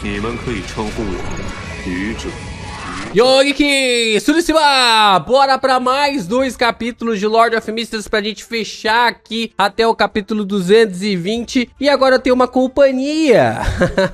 你们可以称呼我愚者。 Yo, Geek! Suricima! Bora pra mais 2 capítulos de Lord of Mysteries pra gente fechar aqui até o capítulo 220. E agora eu tenho uma companhia.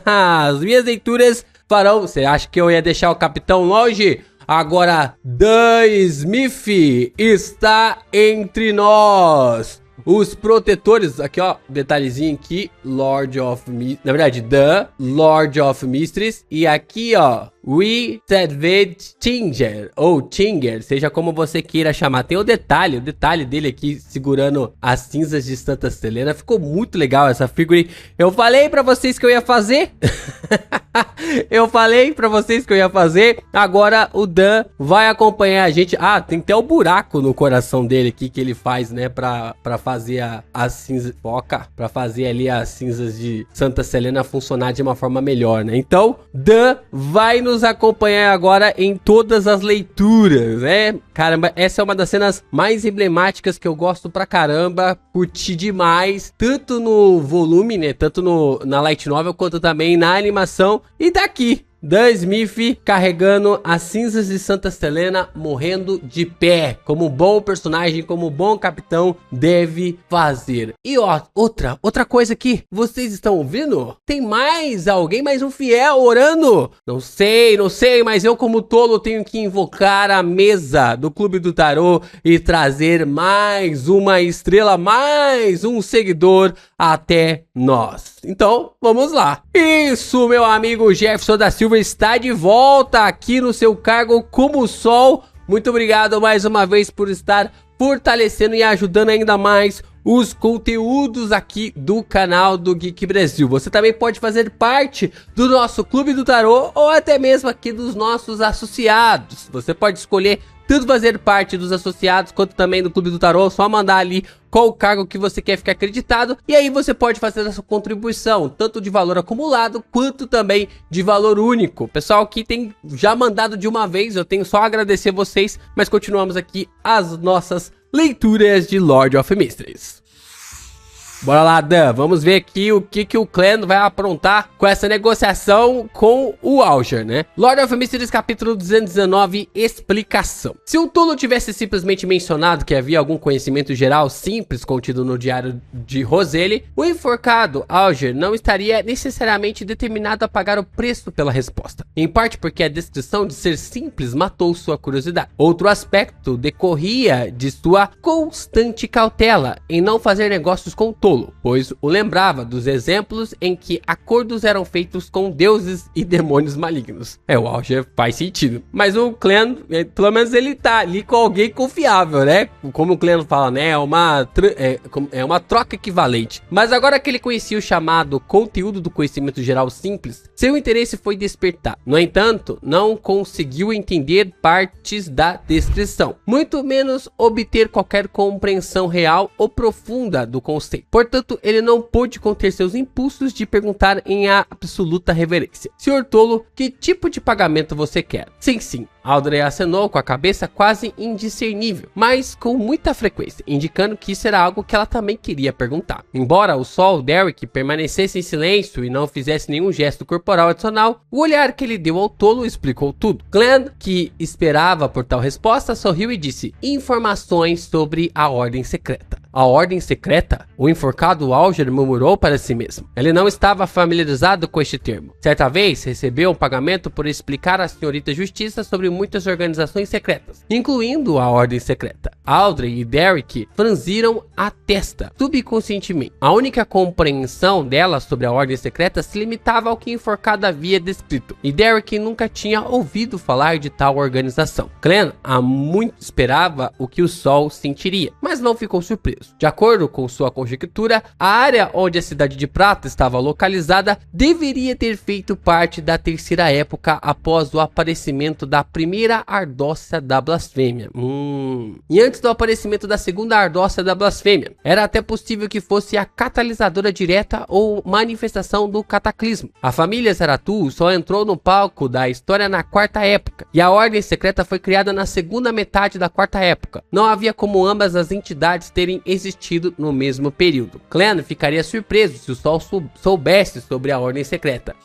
As minhas leituras farão... Você acha que eu ia deixar o capitão longe? Agora, Dan Smith está entre nós. Os protetores, aqui ó, detalhezinho aqui, Lord of Mysteries, na verdade, The Lord of Mysteries, e aqui ó, We Savage Tinger, ou Tinger, seja como você queira chamar. Tem o detalhe dele aqui, segurando as cinzas de Santa Selena, ficou muito legal essa figure. Eu falei pra vocês que eu ia fazer, agora o Dan vai acompanhar a gente. Ah, tem até o buraco no coração dele aqui que ele faz, né, pra fazer as cinzas, pra fazer ali as cinzas de Santa Selena funcionar de uma forma melhor, né? Então, Dan vai nos acompanhar agora em todas as leituras, né? Caramba, essa é uma das cenas mais emblemáticas que eu gosto pra caramba, curti demais, tanto no volume, né, tanto na light novel, quanto também na animação. E daqui, Dan Smith carregando as cinzas de Santa Selena, morrendo de pé, como um bom personagem, como um bom capitão deve fazer. E ó, outra coisa aqui, vocês estão ouvindo? Tem mais alguém, mais um fiel orando? Não sei, mas eu como tolo tenho que invocar a mesa do Clube do Tarô e trazer mais uma estrela, mais um seguidor até nós. Então, vamos lá. Isso, meu amigo Jefferson da Silva está de volta aqui no seu cargo como sol. Muito obrigado mais uma vez por estar fortalecendo e ajudando ainda mais os conteúdos aqui do canal do Geek Brasil. Você também pode fazer parte do nosso Clube do Tarô ou até mesmo aqui dos nossos associados. Você pode escolher tanto fazer parte dos associados quanto também do Clube do Tarô, só mandar ali qual o cargo que você quer ficar acreditado, e aí você pode fazer a sua contribuição, tanto de valor acumulado, quanto também de valor único. Pessoal que tem já mandado de uma vez, eu tenho só a agradecer vocês, mas continuamos aqui as nossas leituras de Lord of Mysteries. Bora lá, Dan, vamos ver aqui o que o clã vai aprontar com essa negociação com o Alger, né? Lord of Mysteries, capítulo 219, explicação. Se o Tolo tivesse simplesmente mencionado que havia algum conhecimento geral simples contido no diário de Roselle, o enforcado Alger não estaria necessariamente determinado a pagar o preço pela resposta. Em parte porque a descrição de ser simples matou sua curiosidade. Outro aspecto decorria de sua constante cautela em não fazer negócios com o Tolo, pois o lembrava dos exemplos em que acordos eram feitos com deuses e demônios malignos. O Alger faz sentido. Mas o clã, pelo menos ele tá ali com alguém confiável, né? Como o clã fala, né? É uma troca equivalente. Mas agora que ele conhecia o chamado conteúdo do conhecimento geral simples, seu interesse foi despertar. No entanto, não conseguiu entender partes da descrição, muito menos obter qualquer compreensão real ou profunda do conceito. Portanto, ele não pôde conter seus impulsos de perguntar em absoluta reverência: Senhor Tolo, que tipo de pagamento você quer? Sim. Audrey acenou com a cabeça quase indiscernível, mas com muita frequência, indicando que isso era algo que ela também queria perguntar. Embora o Sol Derrick permanecesse em silêncio e não fizesse nenhum gesto corporal adicional, o olhar que ele deu ao Tolo explicou tudo. Glenn, que esperava por tal resposta, sorriu e disse: informações sobre a Ordem Secreta. A Ordem Secreta? O enforcado Alger murmurou para si mesmo. Ele não estava familiarizado com este termo. Certa vez, recebeu um pagamento por explicar à senhorita Justiça sobre muitas organizações secretas, incluindo a Ordem Secreta. Audrey e Derrick franziram a testa subconscientemente. A única compreensão dela sobre a Ordem Secreta se limitava ao que o enforcado havia descrito, e Derrick nunca tinha ouvido falar de tal organização. Clan há muito esperava o que o Sol sentiria, mas não ficou surpreso. De acordo com sua conjectura, a área onde a Cidade de Prata estava localizada deveria ter feito parte da terceira época após o aparecimento da primeira Ardócia da Blasfêmia. E antes do aparecimento da segunda Ardócia da Blasfêmia, era até possível que fosse a catalisadora direta ou manifestação do cataclismo. A família Zeratul só entrou no palco da história na quarta época, e a Ordem Secreta foi criada na segunda metade da quarta época. Não havia como ambas as entidades terem existido no mesmo período. Clan ficaria surpreso se o Sol soubesse sobre a Ordem Secreta.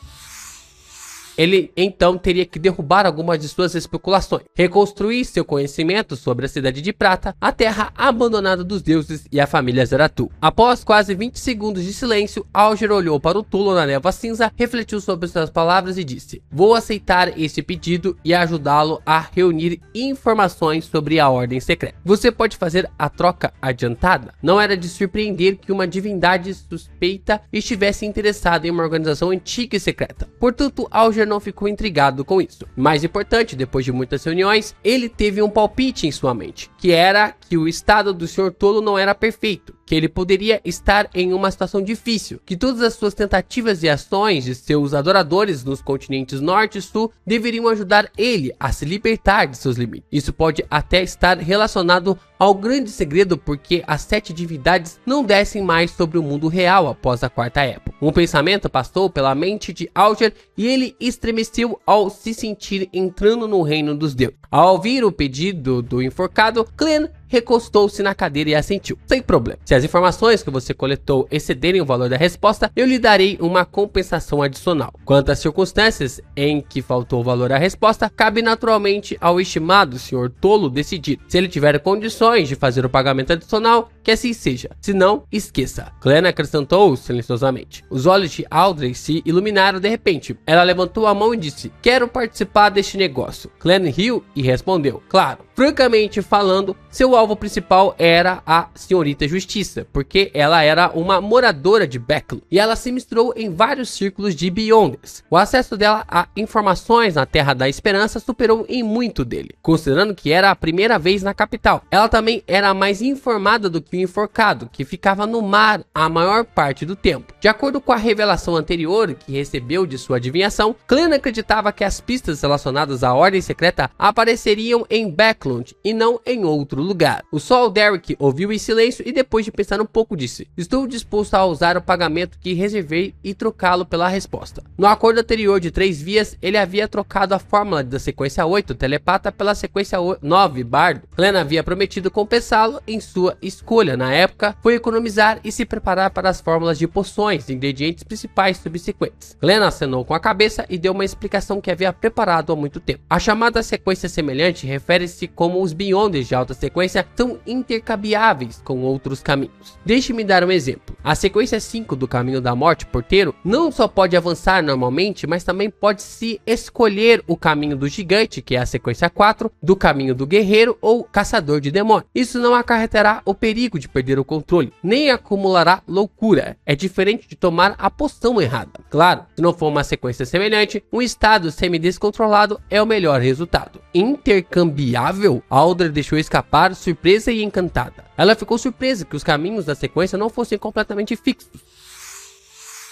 ele então teria que derrubar algumas de suas especulações, reconstruir seu conhecimento sobre a Cidade de Prata, a terra abandonada dos deuses e a família Zeratul. Após quase 20 segundos de silêncio, Alger olhou para o Tulo na névoa cinza, refletiu sobre suas palavras e disse: vou aceitar esse pedido e ajudá-lo a reunir informações sobre a Ordem Secreta. Você pode fazer a troca adiantada? Não era de surpreender que uma divindade suspeita estivesse interessada em uma organização antiga e secreta. Portanto, Alger não ficou intrigado com isso. Mais importante, depois de muitas reuniões, ele teve um palpite em sua mente, que era que o estado do Sr. Tolo não era perfeito, que ele poderia estar em uma situação difícil, que todas as suas tentativas e ações de seus adoradores nos continentes norte e sul deveriam ajudar ele a se libertar de seus limites. Isso pode até estar relacionado ao grande segredo porque as 7 divindades não descem mais sobre o mundo real após a quarta época. Um pensamento passou pela mente de Alger e ele estremeceu ao se sentir entrando no reino dos deuses. Ao ouvir o pedido do enforcado, Clem recostou-se na cadeira e assentiu. Sem problema. Se as informações que você coletou excederem o valor da resposta, eu lhe darei uma compensação adicional. Quanto às circunstâncias em que faltou o valor à resposta, cabe naturalmente ao estimado Sr. Tolo decidir. Se ele tiver condições de fazer o pagamento adicional, que assim seja. Se não, esqueça. Clem acrescentou silenciosamente. Os olhos de Audrey se iluminaram de repente. Ela levantou a mão e disse: quero participar deste negócio. Clem riu e respondeu: claro. Francamente falando, seu alvo principal era a Senhorita Justiça, porque ela era uma moradora de Beckley e ela se misturou em vários círculos de Beyonders. O acesso dela a informações na Terra da Esperança superou em muito dele, considerando que era a primeira vez na capital. Ela também era mais informada do que o enforcado, que ficava no mar a maior parte do tempo. De acordo com a revelação anterior que recebeu de sua adivinhação, Clem acreditava que as pistas relacionadas à Ordem Secreta apareceriam em Beckley e não em outro lugar. O Sol Derek ouviu em silêncio e depois de pensar um pouco disse: estou disposto a usar o pagamento que reservei e trocá-lo pela resposta. No acordo anterior de 3 vias, ele havia trocado a fórmula da sequência 8 telepata pela sequência 9 bardo. Clem havia prometido compensá-lo em sua escolha. Na época, foi economizar e se preparar para as fórmulas de poções, ingredientes principais subsequentes. Clem acenou com a cabeça e deu uma explicação que havia preparado há muito tempo. A chamada sequência semelhante refere-se como os Beyonders de alta sequência são intercambiáveis com outros caminhos. Deixe-me dar um exemplo. A sequência 5 do Caminho da Morte Porteiro não só pode avançar normalmente, mas também pode se escolher o Caminho do Gigante, que é a sequência 4, do Caminho do Guerreiro ou Caçador de Demônios. Isso não acarretará o perigo de perder o controle, nem acumulará loucura. É diferente de tomar a poção errada. Claro, se não for uma sequência semelhante, um estado semi-descontrolado é o melhor resultado. Intercambiável? Audrey deixou escapar, surpresa e encantada. Ela ficou surpresa que os caminhos da sequência não fossem completamente fixos,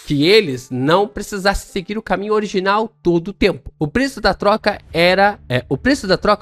que eles não precisassem seguir o caminho original todo o tempo. O preço da troca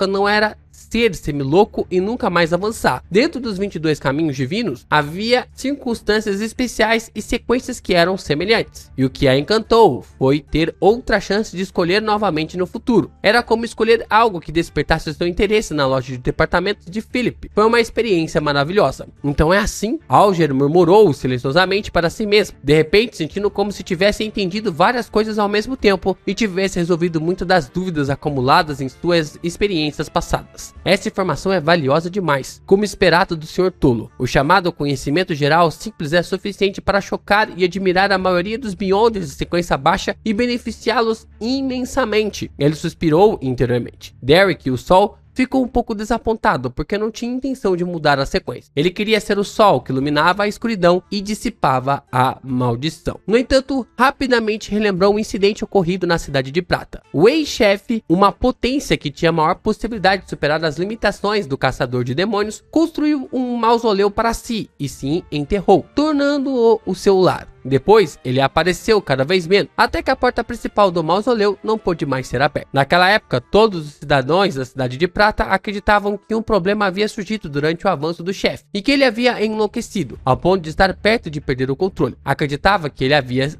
não era ser semi-louco e nunca mais avançar. Dentro dos 22 caminhos divinos, havia circunstâncias especiais e sequências que eram semelhantes. E o que a encantou foi ter outra chance de escolher novamente no futuro. Era como escolher algo que despertasse seu interesse na loja de departamentos de Philip. Foi uma experiência maravilhosa. Então é assim? Alger murmurou silenciosamente para si mesmo, de repente sentindo como se tivesse entendido várias coisas ao mesmo tempo e tivesse resolvido muitas das dúvidas acumuladas em suas experiências passadas. Essa informação é valiosa demais. Como esperado do Sr. Tolo, o chamado conhecimento geral simples é suficiente para chocar e admirar a maioria dos Beyonders de sequência baixa e beneficiá-los imensamente. Ele suspirou interiormente. Derek e o Sol ficou um pouco desapontado porque não tinha intenção de mudar a sequência. Ele queria ser o sol que iluminava a escuridão e dissipava a maldição. No entanto, rapidamente relembrou um incidente ocorrido na Cidade de Prata. O ex-chefe, uma potência que tinha maior possibilidade de superar as limitações do Caçador de Demônios, construiu um mausoléu para si e se enterrou, tornando-o o seu lar. Depois, ele apareceu cada vez menos, até que a porta principal do mausoléu não pôde mais ser aberta. Naquela época, todos os cidadãos da Cidade de Prata acreditavam que um problema havia surgido durante o avanço do chefe, e que ele havia enlouquecido, ao ponto de estar perto de perder o controle. Acreditava que ele havia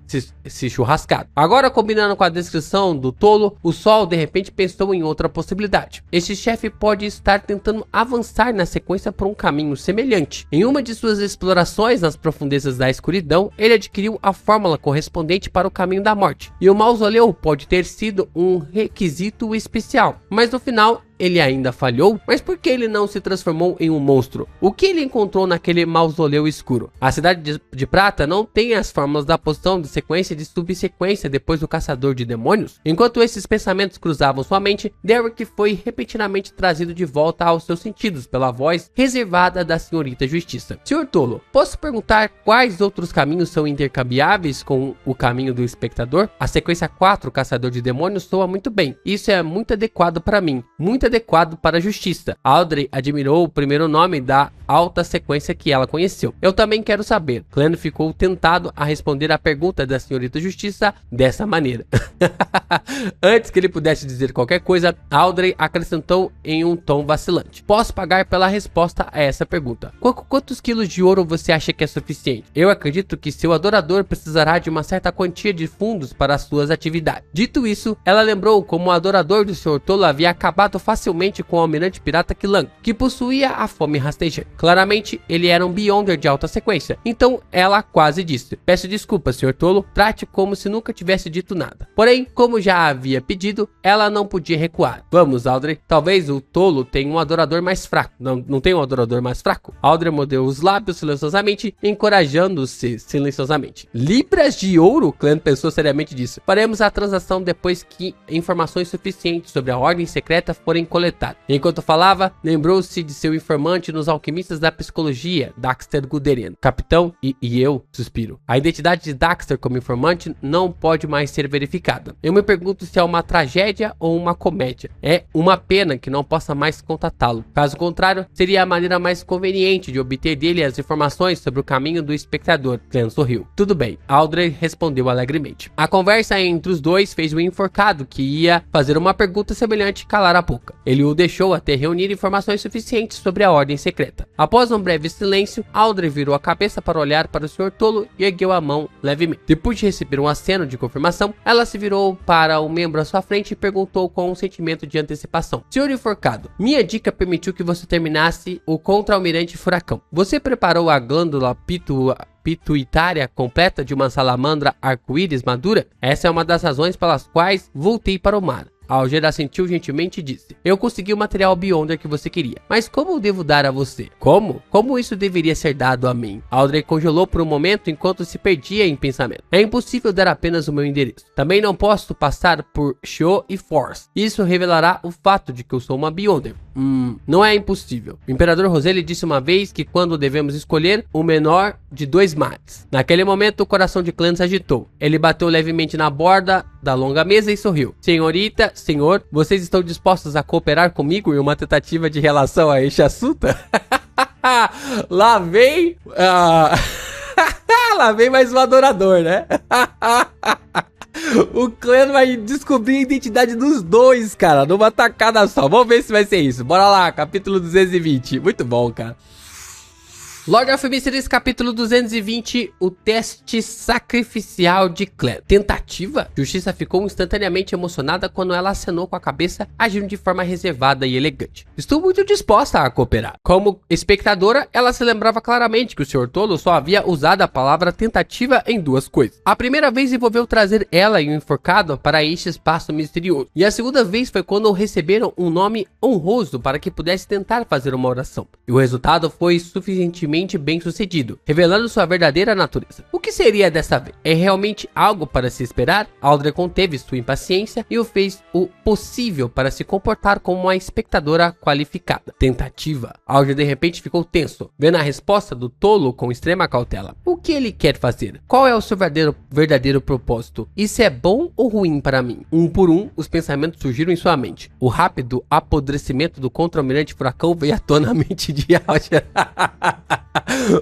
se churrascado. Agora, combinando com a descrição do tolo, o Sol de repente pensou em outra possibilidade. Este chefe pode estar tentando avançar na sequência por um caminho semelhante. Em uma de suas explorações nas profundezas da escuridão, ele adquiriu adquiriu a fórmula correspondente para o caminho da morte, e o mausoléu pode ter sido um requisito especial, mas no final ele ainda falhou? Mas por que ele não se transformou em um monstro? O que ele encontrou naquele mausoléu escuro? A cidade de prata não tem as fórmulas da poção de sequência e de subsequência depois do caçador de demônios? Enquanto esses pensamentos cruzavam sua mente, Derek foi repentinamente trazido de volta aos seus sentidos pela voz reservada da senhorita Justiça. Senhor Tolo, posso perguntar quais outros caminhos são intercambiáveis com o caminho do espectador? A sequência 4, Caçador de Demônios, soa muito bem. Isso é muito adequado para mim. Muito adequado para a Justiça. Audrey admirou o primeiro nome da alta sequência que ela conheceu. Eu também quero saber. Clem ficou tentado a responder a pergunta da senhorita Justiça dessa maneira. Antes que ele pudesse dizer qualquer coisa, Audrey acrescentou em um tom vacilante: posso pagar pela resposta a essa pergunta. Quantos quilos de ouro você acha que é suficiente? Eu acredito que seu adorador precisará de uma certa quantia de fundos para as suas atividades. Dito isso, ela lembrou como o adorador do Sr. Tolo havia acabado facilmente com o almirante pirata Kilang, que possuía a fome rastejante. Claramente, ele era um Beyonder de alta sequência. Então, ela quase disse: peço desculpas, Sr. Tolo, trate como se nunca tivesse dito nada. Porém, como já havia pedido, ela não podia recuar. Vamos, Audrey, talvez o Tolo tenha um adorador mais fraco. Não tem um adorador mais fraco? Audrey mordeu os lábios silenciosamente, encorajando-se silenciosamente. Libras de ouro? Clem pensou seriamente disso. Faremos a transação depois que informações suficientes sobre a ordem secreta forem coletadas. Enquanto falava, lembrou-se de seu informante nos alquimistas da psicologia, Daxter Guderian. Capitão, e eu suspiro. A identidade de Daxter como informante não pode mais ser verificada. Eu me pergunto se é uma tragédia ou uma comédia. É uma pena que não possa mais contatá-lo. Caso contrário, seria a maneira mais conveniente de obter dele as informações sobre o caminho do espectador. Clem sorriu. Tudo bem, Audrey respondeu alegremente. A conversa entre os dois fez o enforcado, que ia fazer uma pergunta semelhante, calar a boca. Ele o deixou até reunir informações suficientes sobre a ordem secreta. Após um breve silêncio, Audrey virou a cabeça para olhar para o Sr. Tolo e ergueu a mão levemente. Depois de receber um aceno de confirmação, ela se virou para o membro à sua frente e perguntou com um sentimento de antecipação: Senhor enforcado, minha dica permitiu que você terminasse o contra-almirante Furacão. Você preparou a glândula pituitária completa de uma salamandra arco-íris madura? Essa é uma das razões pelas quais voltei para o mar. Alger assentiu gentilmente e disse: eu consegui o material Beyonder que você queria, mas como eu devo dar a você? Como? Como isso deveria ser dado a mim? Audrey congelou por um momento enquanto se perdia em pensamento. É impossível dar apenas o meu endereço. Também não posso passar por Show e Force. Isso revelará o fato de que eu sou uma Beyonder. Não é impossível. O Imperador Roseli disse uma vez que quando devemos escolher o menor de dois males. Naquele momento o coração de Clem se agitou. Ele bateu levemente na borda da longa mesa e sorriu. Senhorita, senhor, vocês estão dispostos a cooperar comigo em uma tentativa de relação a este assunto? Lá vem... Lá vem mais um adorador, né? O Clem vai descobrir a identidade dos dois, cara, numa tacada só. Vamos ver se vai ser isso. Bora lá, capítulo 220. Muito bom, cara. Lord of Mysteries, capítulo 220, o teste sacrificial de Clem. Tentativa? Justiça ficou instantaneamente emocionada quando ela acenou com a cabeça, agindo de forma reservada e elegante. Estou muito disposta a cooperar. Como espectadora, ela se lembrava claramente que o Sr. Tolo só havia usado a palavra tentativa em duas coisas. A primeira vez envolveu trazer ela e o enforcado para este espaço misterioso. E a segunda vez foi quando receberam um nome honroso para que pudesse tentar fazer uma oração. E o resultado foi suficientemente bem sucedido, revelando sua verdadeira natureza. O que seria dessa vez? É realmente algo para se esperar? Audrey conteve sua impaciência e o fez o possível para se comportar como uma espectadora qualificada. Tentativa. Audrey de repente ficou tenso, vendo a resposta do Tolo com extrema cautela. O que ele quer fazer? Qual é o seu verdadeiro propósito? Isso é bom ou ruim para mim? Um por um, os pensamentos surgiram em sua mente. O rápido apodrecimento do contra-almirante Furacão veio à tona na mente de Audrey.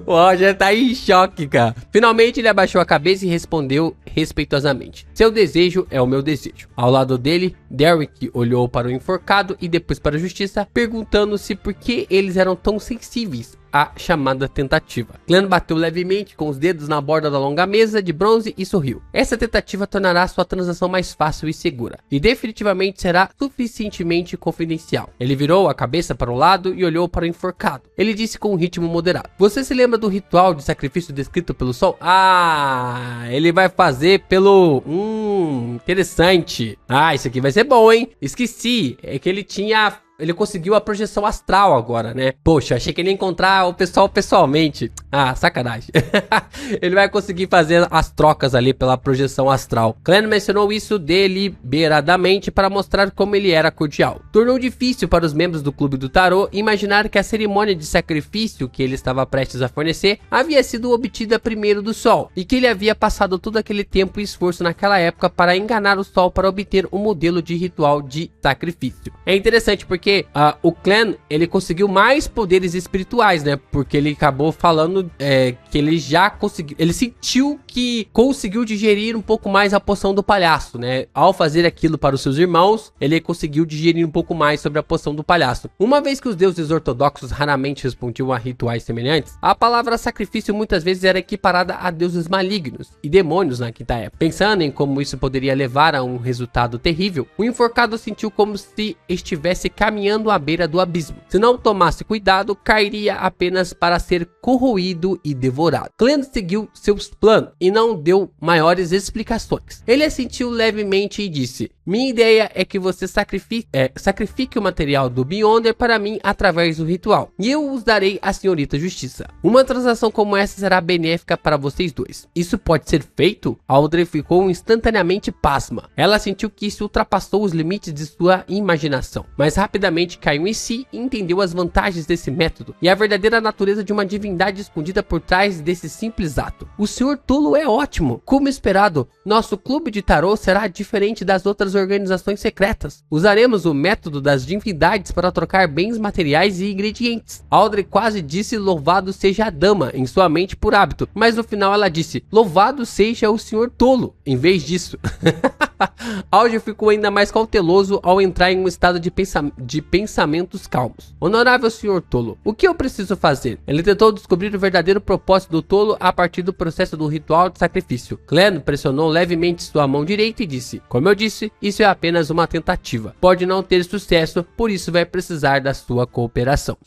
O Roger tá em choque, cara. Finalmente ele abaixou a cabeça e respondeu respeitosamente: seu desejo é o meu desejo. Ao lado dele, Derek olhou para o enforcado e depois para a Justiça, perguntando-se por que eles eram tão sensíveis a chamada tentativa. Clan bateu levemente com os dedos na borda da longa mesa de bronze e sorriu. Essa tentativa tornará sua transação mais fácil e segura, e definitivamente será suficientemente confidencial. Ele virou a cabeça para o lado e olhou para o enforcado. Ele disse com um ritmo moderado: você se lembra do ritual de sacrifício descrito pelo sol? Ah, ele vai fazer pelo... interessante. Ah, isso aqui vai ser bom, hein? Esqueci, é que ele conseguiu a projeção astral agora, né? Poxa, achei que ele ia encontrar o pessoal pessoalmente. Ah, sacanagem. Ele vai conseguir fazer as trocas ali pela projeção astral. Clan mencionou isso deliberadamente para mostrar como ele era cordial. Tornou difícil para os membros do Clube do Tarô imaginar que a cerimônia de sacrifício que ele estava prestes a fornecer havia sido obtida primeiro do Sol, e que ele havia passado todo aquele tempo e esforço naquela época para enganar o Sol para obter um modelo de ritual de sacrifício. É interessante porque o Clan, ele conseguiu mais poderes espirituais, né? Porque ele acabou falando que ele já conseguiu... Ele sentiu que conseguiu digerir um pouco mais a poção do palhaço, né? Ao fazer aquilo para os seus irmãos, ele conseguiu digerir um pouco mais sobre a poção do palhaço. Uma vez que os deuses ortodoxos raramente respondiam a rituais semelhantes, a palavra sacrifício muitas vezes era equiparada a deuses malignos e demônios na quinta época. Pensando em como isso poderia levar a um resultado terrível, o enforcado sentiu como se estivesse caminhando à beira do abismo. Se não tomasse cuidado, cairia apenas para ser corroído e devorado. Clan seguiu seus planos e não deu maiores explicações. Ele assentiu levemente e disse: minha ideia é que você sacrifique o material do Beyonder para mim através do ritual, e eu os darei à senhorita Justiça. Uma transação como essa será benéfica para vocês dois. Isso pode ser feito? Audrey ficou instantaneamente pasma. Ela sentiu que isso ultrapassou os limites de sua imaginação, mas rapidamente caiu em si e entendeu as vantagens desse método e a verdadeira natureza de uma divindade escondida por trás desse simples ato. O Sr. Tolo é ótimo. Como esperado, nosso clube de tarô será diferente das outras organizações secretas. Usaremos o método das divindades para trocar bens materiais e ingredientes. Audrey quase disse louvado seja a dama em sua mente por hábito, mas no final ela disse louvado seja o Sr. Tolo em vez disso. Audrey ficou ainda mais cauteloso ao entrar em um estado de pensamentos calmos. Honorável Sr. Tolo, o que eu preciso fazer? Ele tentou descobrir o verdadeiro propósito do Tolo a partir do processo do ritual de sacrifício. Clan pressionou levemente sua mão direita e disse: como eu disse, isso é apenas uma tentativa. Pode não ter sucesso, por isso vai precisar da sua cooperação.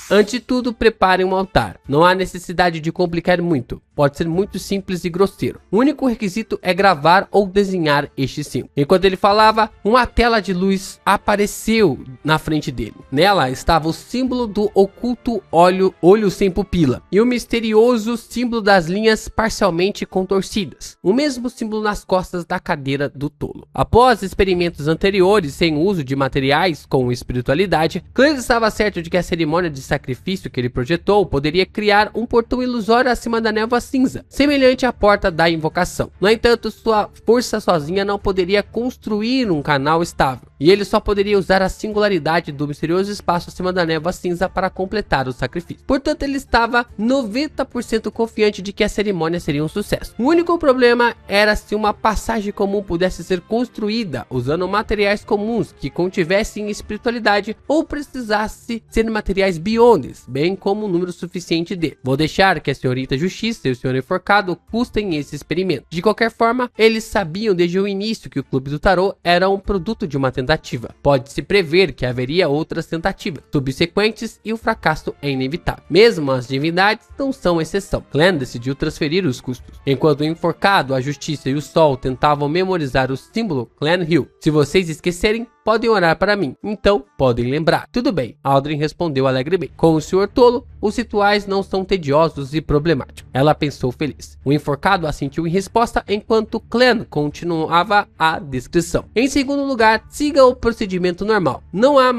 Antes de tudo, prepare um altar. Não há necessidade de complicar muito. Pode ser muito simples e grosseiro. O único requisito é gravar ou desenhar este símbolo. Enquanto ele falava, uma tela de luz apareceu na frente dele. Nela estava o símbolo do oculto olho sem pupila e o misterioso símbolo das linhas parcialmente contorcidas. O mesmo símbolo nas costas da cadeira do Tolo. Após experimentos anteriores sem uso de materiais com espiritualidade, Clan estava certo de que a cerimônia de sacrifício que ele projetou poderia criar um portão ilusório acima da névoa cinza, semelhante à porta da invocação. No entanto, sua força sozinha não poderia construir um canal estável, e ele só poderia usar a singularidade do misterioso espaço acima da névoa cinza para completar o sacrifício. Portanto, ele estava 90% confiante de que a cerimônia seria um sucesso. O único problema era se uma passagem comum pudesse ser construída usando materiais comuns que contivessem espiritualidade ou precisasse ser materiais biones, bem como um número suficiente de. Vou deixar que a senhorita Justiça e o senhor enforcado custem esse experimento. De qualquer forma, eles sabiam desde o início que o Clube do Tarô era um produto de uma tentativa. Pode-se prever que haveria outras tentativas subsequentes e o fracasso é inevitável. Mesmo as divindades não são exceção. Clan decidiu transferir os custos. Enquanto o enforcado, a Justiça e o Sol tentavam memorizar o símbolo, Clan riu. Se vocês esquecerem, podem orar para mim, então podem lembrar. Tudo bem, Audrey respondeu alegremente. Com o Sr. Tolo, os rituais não são tediosos e problemáticos. Ela pensou feliz. O enforcado assentiu em resposta enquanto Clan continuava a descrição. Em segundo lugar, siga o procedimento normal. Não há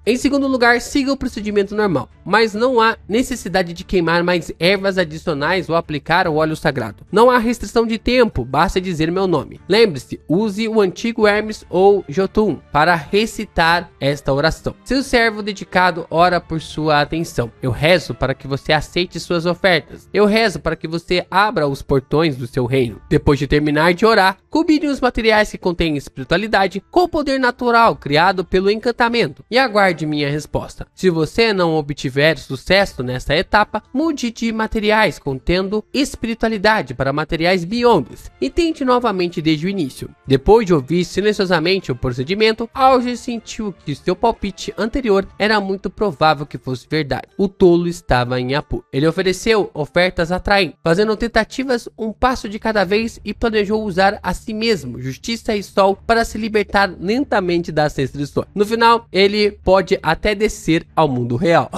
Em segundo lugar, siga o procedimento normal, mas não há necessidade de queimar mais ervas adicionais ou aplicar o óleo sagrado. Não há restrição de tempo, basta dizer meu nome. Lembre-se, use o antigo Hermes ou Jotun para recitar esta oração. Seu servo dedicado ora por sua atenção. Eu rezo para que você aceite suas ofertas. Eu rezo para que você abra os portões do seu reino. Depois de terminar de orar, combine os materiais que contêm espiritualidade com o poder natural criado pelo encantamento e aguarde minha resposta. Se você não obtiver sucesso nessa etapa, mude de materiais contendo espiritualidade para materiais beyonds e tente novamente desde o início. Depois de ouvir silenciosamente o procedimento, Alger sentiu que seu palpite anterior era muito provável que fosse verdade. O tolo estava em apuro. Ele ofereceu ofertas atraentes, fazendo tentativas um passo de cada vez e planejou usar a si mesmo, justiça e sol para se libertar lentamente das restrições. No final, ele pode até descer ao mundo real.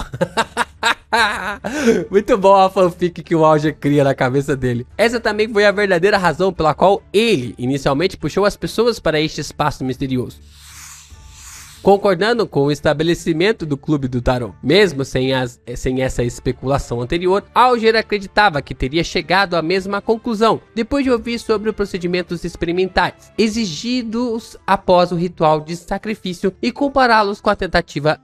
Muito bom a fanfic que o Alger cria na cabeça dele. Essa também foi a verdadeira razão pela qual ele inicialmente puxou as pessoas para este espaço misterioso. Concordando com o estabelecimento do Clube do Tarot, mesmo sem essa especulação anterior, Alger acreditava que teria chegado à mesma conclusão depois de ouvir sobre os procedimentos experimentais exigidos após o ritual de sacrifício e compará-los com a tentativas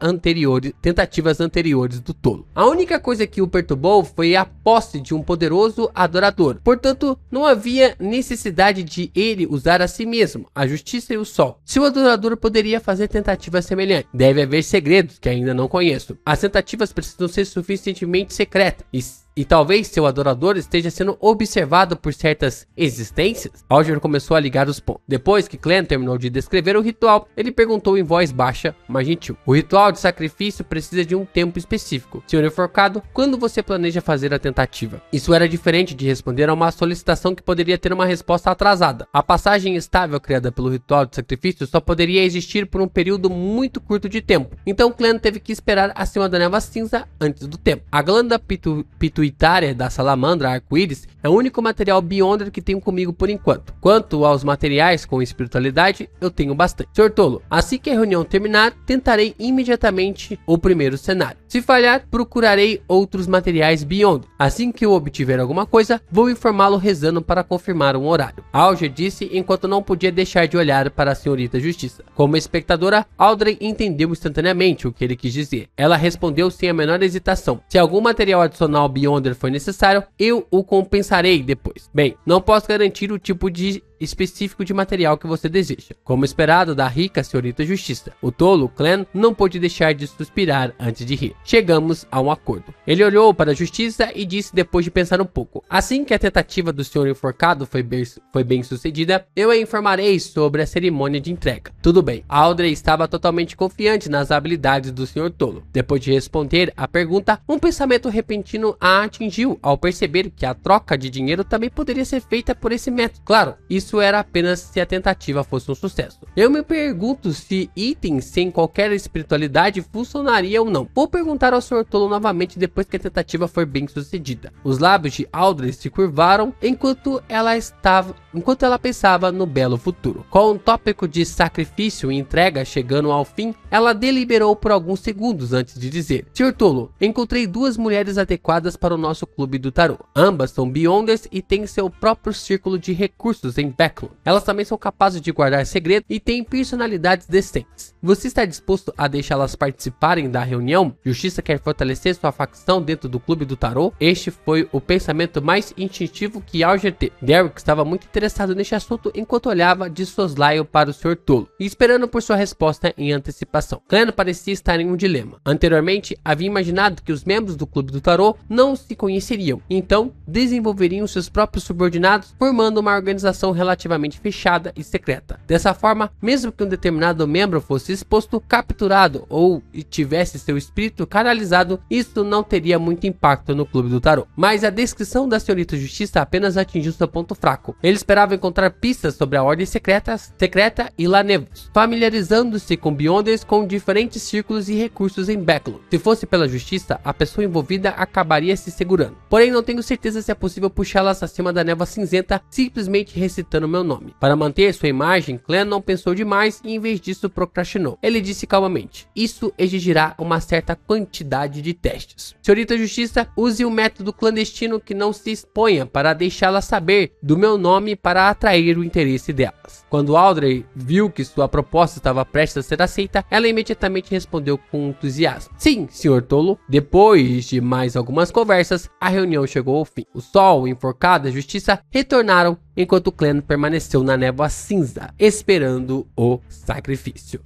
anteriores do tolo. A única coisa que o perturbou foi a posse de um poderoso adorador, portanto não havia necessidade de ele usar a si mesmo, a justiça e o sol. Se o adorador poderia fazer tentativas semelhantes, deve haver segredos que ainda não conheço. As tentativas precisam ser suficientemente secretas e talvez seu adorador esteja sendo observado por certas existências. Alger começou a ligar os pontos. Depois que Clan terminou de descrever o ritual, ele perguntou em voz baixa, mas gentil. O ritual de sacrifício precisa de um tempo específico. Senhor Enforcado, quando você planeja fazer a tentativa? Isso era diferente de responder a uma solicitação que poderia ter uma resposta atrasada. A passagem estável criada pelo ritual de sacrifício só poderia existir por um período muito curto de tempo. Então Clan teve que esperar acima da névoa cinza antes do tempo. A glândula pituitária da salamandra arco-íris é o único material Beyonder que tenho comigo por enquanto. Quanto aos materiais com espiritualidade, eu tenho bastante. Sr. Tolo, assim que a reunião terminar, tentarei imediatamente o primeiro cenário. Se falhar, procurarei outros materiais Beyonder. Assim que eu obtiver alguma coisa, vou informá-lo rezando para confirmar um horário. Alger disse enquanto não podia deixar de olhar para a senhorita Justiça. Como espectadora, Audrey entendeu instantaneamente o que ele quis dizer. Ela respondeu sem a menor hesitação. Se algum material adicional Beyonder for necessário, eu o compensarei depois. Bem, não posso garantir o tipo de específico de material que você deseja. Como esperado da rica senhorita Justiça, o tolo Clan não pôde deixar de suspirar antes de rir. Chegamos a um acordo. Ele olhou para a Justiça e disse depois de pensar um pouco: assim que a tentativa do senhor enforcado foi bem sucedida, eu a informarei sobre a cerimônia de entrega. Tudo bem. Audrey estava totalmente confiante nas habilidades do senhor tolo. Depois de responder a pergunta, um pensamento repentino a atingiu ao perceber que a troca de dinheiro também poderia ser feita por esse método. Claro, isso era apenas se a tentativa fosse um sucesso. Eu me pergunto se itens sem qualquer espiritualidade funcionaria ou não. Vou perguntar ao Sr. Tolo novamente depois que a tentativa for bem sucedida. Os lábios de Audrey se curvaram enquanto ela pensava no belo futuro. Com o tópico de sacrifício e entrega chegando ao fim, ela deliberou por alguns segundos antes de dizer: Sr. Tolo, encontrei duas mulheres adequadas para o nosso clube do tarô. Ambas são Beyonders e têm seu próprio círculo de recursos em Becklon. Elas também são capazes de guardar segredos e têm personalidades decentes. Você está disposto a deixá-las participarem da reunião? Justiça quer fortalecer sua facção dentro do clube do tarô? Este foi o pensamento mais instintivo que Alger teve. Derek estava muito interessado neste assunto enquanto olhava de soslaio para o Sr. Tolo, e esperando por sua resposta em antecipação. Clan parecia estar em um dilema. Anteriormente, havia imaginado que os membros do clube do tarô não se conheceriam, então desenvolveriam seus próprios subordinados, formando uma organização relativamente fechada e secreta. Dessa forma, mesmo que um determinado membro fosse exposto, capturado ou tivesse seu espírito canalizado, isso não teria muito impacto no clube do tarô. Mas a descrição da senhorita Justiça apenas atingiu seu ponto fraco. Ele esperava encontrar pistas sobre a ordem secreta e Lanevos, familiarizando-se com Beyonders com diferentes círculos e recursos em Becklon. Se fosse pela Justiça, a pessoa envolvida acabaria se segurando. Porém, não tenho certeza se é possível puxá-las acima da névoa cinzenta simplesmente recitando citando meu nome. Para manter sua imagem, Clan não pensou demais e em vez disso procrastinou. Ele disse calmamente: isso exigirá uma certa quantidade de testes. Senhorita Justiça, use um método clandestino que não se exponha para deixá-la saber do meu nome para atrair o interesse delas. Quando Audrey viu que sua proposta estava prestes a ser aceita, ela imediatamente respondeu com entusiasmo: sim, senhor tolo. Depois de mais algumas conversas, a reunião chegou ao fim. O Sol, o Enforcado e a Justiça retornaram enquanto Clan permaneceu na névoa cinza, esperando o sacrifício.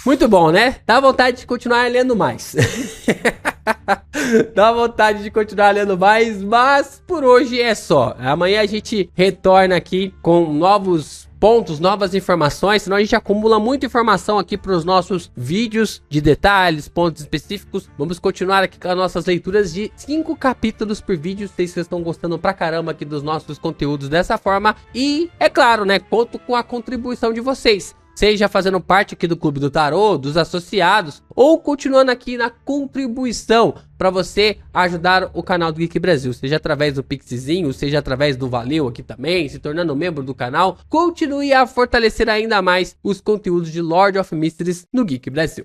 Muito bom, né? Dá vontade de continuar lendo mais. Dá vontade de continuar lendo mais, mas por hoje é só. Amanhã a gente retorna aqui com novos pontos, novas informações, senão a gente acumula muita informação aqui para os nossos vídeos de detalhes, pontos específicos. Vamos continuar aqui com as nossas leituras de 5 capítulos por vídeo. Sei que vocês estão gostando pra caramba aqui dos nossos conteúdos dessa forma. E, é claro, né, conto com a contribuição de vocês. Seja fazendo parte aqui do Clube do Tarô, dos associados, ou continuando aqui na contribuição para você ajudar o canal do Geek Brasil, seja através do Pixzinho, seja através do Valeu aqui também, se tornando membro do canal, continue a fortalecer ainda mais os conteúdos de Lord of Mysteries no Geek Brasil.